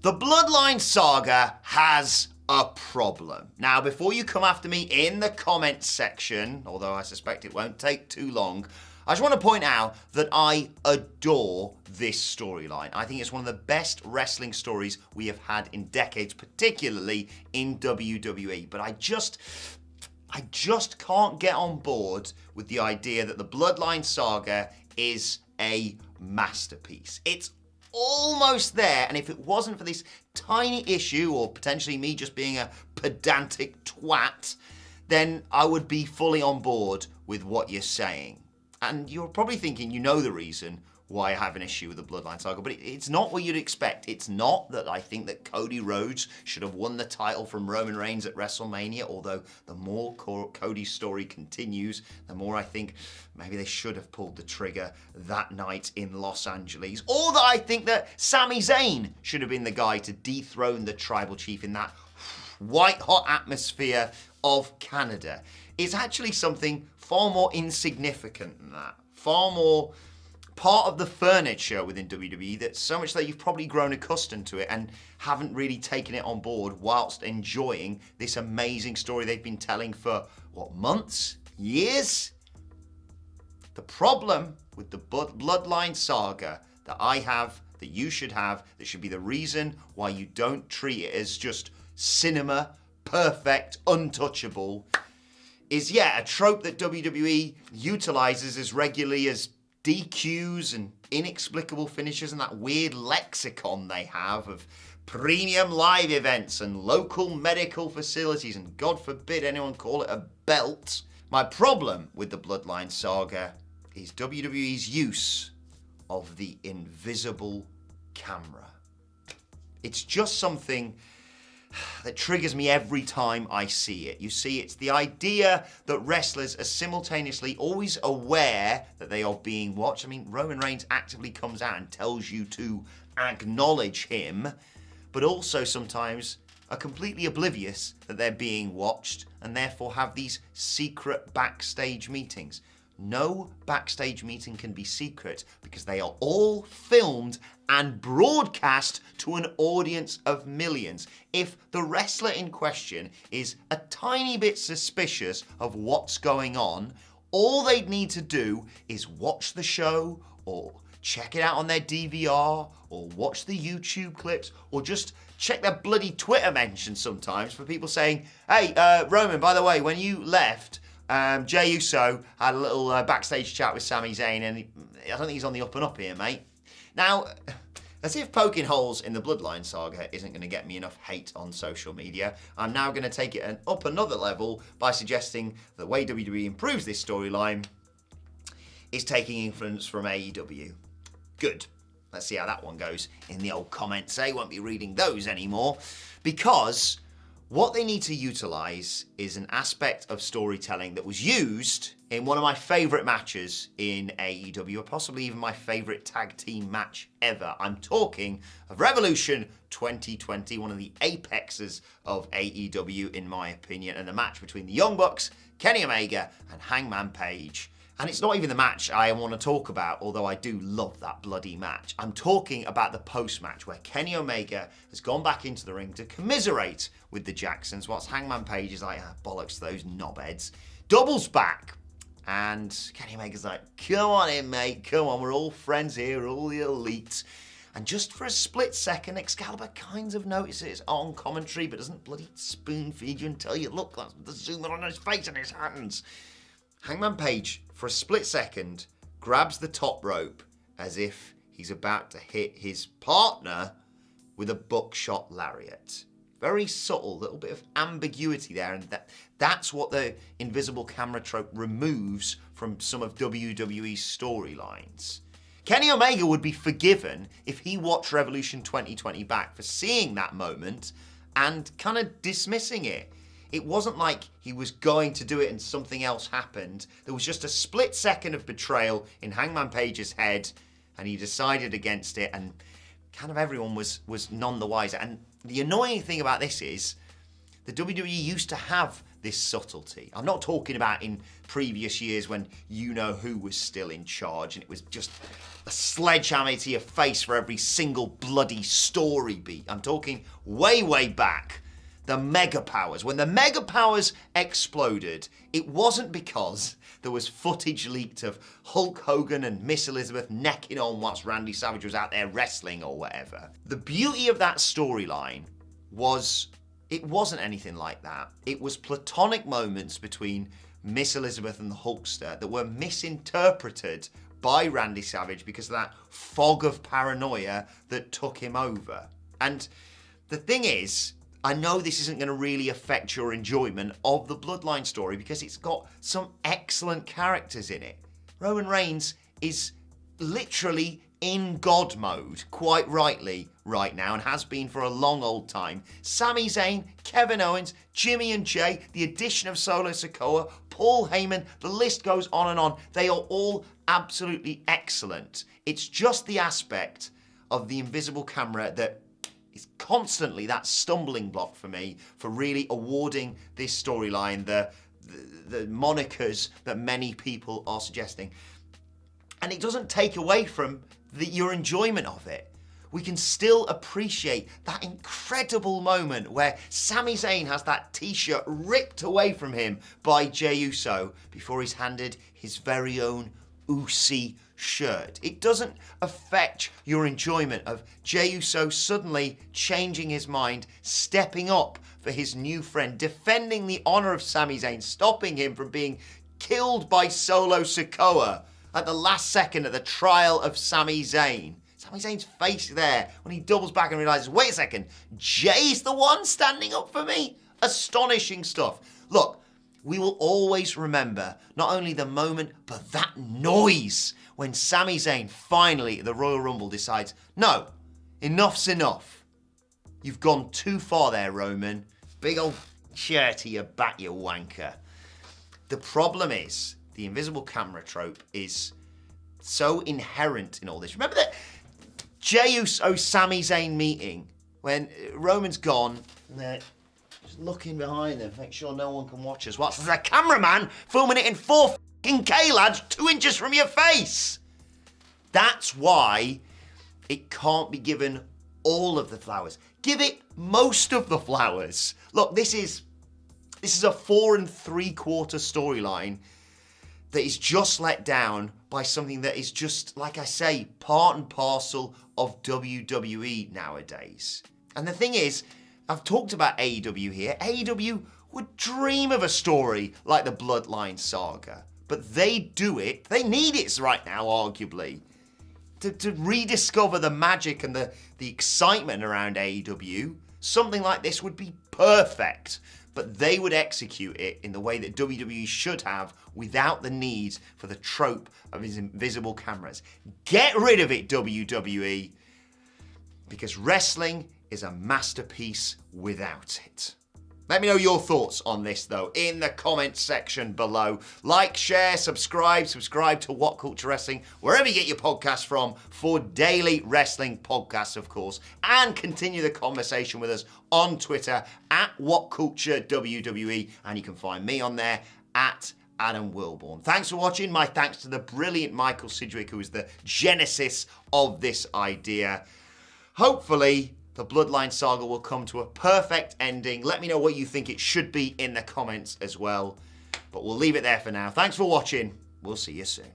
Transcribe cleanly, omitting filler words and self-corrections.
The Bloodline saga has a problem. Now, before you come after me in the comments section, although I suspect it won't take too long, I just want to point out that I adore this storyline. I think it's one of the best wrestling stories we have had in decades, particularly in WWE. But I just can't get on board with the idea that the Bloodline saga is a masterpiece. It's almost there, and if it wasn't for this tiny issue, or potentially me just being a pedantic twat, then I would be fully on board with what you're saying. And you're probably thinking you know the reason why I have an issue with the Bloodline saga, but it's not what you'd expect. It's not that I think that Cody Rhodes should have won the title from Roman Reigns at WrestleMania, although the more Cody's story continues, the more I think maybe they should have pulled the trigger that night in Los Angeles, or that I think that Sami Zayn should have been the guy to dethrone the tribal chief in that white-hot atmosphere of Canada. It's actually something far more insignificant than that, far more part of the furniture within WWE, that so much that you've probably grown accustomed to it and haven't really taken it on board whilst enjoying this amazing story they've been telling for, months? Years? The problem with the Bloodline saga that I have, that you should have, that should be the reason why you don't treat it as just cinema, perfect, untouchable, is, a trope that WWE utilizes as regularly as DQs and inexplicable finishes and that weird lexicon they have of premium live events and local medical facilities, and God forbid anyone call it a belt. My problem with the Bloodline saga is WWE's use of the invisible camera. It's just something that triggers me every time I see it. You see, it's the idea that wrestlers are simultaneously always aware that they are being watched. I mean, Roman Reigns actively comes out and tells you to acknowledge him, but also sometimes are completely oblivious that they're being watched and therefore have these secret backstage meetings. No backstage meeting can be secret because they are all filmed and broadcast to an audience of millions. If the wrestler in question is a tiny bit suspicious of what's going on, all they'd need to do is watch the show, or check it out on their DVR, or watch the YouTube clips, or just check their bloody Twitter mentions sometimes for people saying, hey, Roman, by the way, when you left, Jey Uso had a little backstage chat with Sami Zayn, and I don't think he's on the up and up here, mate. Now, as if poking holes in the Bloodline saga isn't going to get me enough hate on social media, I'm now going to take it up another level by suggesting the way WWE improves this storyline is taking influence from AEW. Good. Let's see how that one goes in the old comments. I won't be reading those anymore, because what they need to utilize is an aspect of storytelling that was used in one of my favorite matches in AEW, or possibly even my favorite tag team match ever. I'm talking of Revolution 2020, one of the apexes of AEW in my opinion, and the match between the Young Bucks, Kenny Omega, and Hangman Page. And it's not even the match I want to talk about, although I do love that bloody match. I'm talking about the post-match where Kenny Omega has gone back into the ring to commiserate with the Jacksons, whilst Hangman Page is like, bollocks to those knobheads, doubles back. And Kenny Omega's like, come on in, mate, come on, we're all friends here, we're all the elite. And just for a split second, Excalibur kind of notices on commentary, but doesn't bloody spoon feed you and tell you, look, that's the zoom in on his face and his hands. Hangman Page, for a split second, grabs the top rope as if he's about to hit his partner with a buckshot lariat. Very subtle, little bit of ambiguity there, and that's what the invisible camera trope removes from some of WWE's storylines. Kenny Omega would be forgiven if he watched Revolution 2020 back for seeing that moment and kind of dismissing it. It wasn't like he was going to do it and something else happened. There was just a split second of betrayal in Hangman Page's head, and he decided against it, and kind of everyone was none the wiser. And the annoying thing about this is the WWE used to have this subtlety. I'm not talking about in previous years when you know who was still in charge and it was just a sledgehammer to your face for every single bloody story beat. I'm talking way, way back. The mega powers. When the mega powers exploded, it wasn't because there was footage leaked of Hulk Hogan and Miss Elizabeth necking on whilst Randy Savage was out there wrestling or whatever. The beauty of that storyline was it wasn't anything like that. It was platonic moments between Miss Elizabeth and the Hulkster that were misinterpreted by Randy Savage because of that fog of paranoia that took him over. And the thing is, I know this isn't going to really affect your enjoyment of the Bloodline story because it's got some excellent characters in it. Roman Reigns is literally in God mode, quite rightly, right now, and has been for a long old time. Sami Zayn, Kevin Owens, Jimmy and Jay, the addition of Solo Sikoa, Paul Heyman, the list goes on and on. They are all absolutely excellent. It's just the aspect of the invisible camera that is constantly that stumbling block for me for really awarding this storyline the monikers that many people are suggesting. And it doesn't take away from your enjoyment of it. We can still appreciate that incredible moment where Sami Zayn has that t-shirt ripped away from him by Jey Uso before he's handed his very own Usi shirt. It doesn't affect your enjoyment of Jey Uso suddenly changing his mind, stepping up for his new friend, defending the honor of Sami Zayn, stopping him from being killed by Solo Sikoa at the last second of the trial of Sami Zayn. Sami Zayn's face there when he doubles back and realizes, wait a second, Jay's the one standing up for me? Astonishing stuff. Look, we will always remember not only the moment, but that noise when Sami Zayn finally at the Royal Rumble decides, no, enough's enough. You've gone too far there, Roman. Big old chair to your back, you wanker. The problem is, the invisible camera trope is so inherent in all this. Remember that Jey Uso Sami Zayn meeting when Roman's gone and they're just looking behind them, make sure no one can watch us. Whilst there's a cameraman filming it in 4K, lads, 2 inches from your face. That's why it can't be given all of the flowers. Give it most of the flowers. Look, this is a 4 3/4 storyline that is just let down by something that is just, like I say, part and parcel of WWE nowadays. And the thing is, I've talked about AEW here. AEW would dream of a story like the Bloodline saga, but they do it, they need it right now, arguably, to rediscover the magic and the excitement around AEW. Something like this would be perfect, but they would execute it in the way that WWE should have without the need for the trope of his invisible cameras. Get rid of it, WWE, because wrestling is a masterpiece without it. Let me know your thoughts on this, though, in the comments section below. Like, share, subscribe to What Culture Wrestling, wherever you get your podcasts from, for daily wrestling podcasts, of course, and continue the conversation with us on Twitter at WhatCultureWWE, and you can find me on there at Adam Wilbourn. Thanks for watching. My thanks to the brilliant Michael Sidgwick, who is the genesis of this idea. Hopefully, the Bloodline saga will come to a perfect ending. Let me know what you think it should be in the comments as well. But we'll leave it there for now. Thanks for watching. We'll see you soon.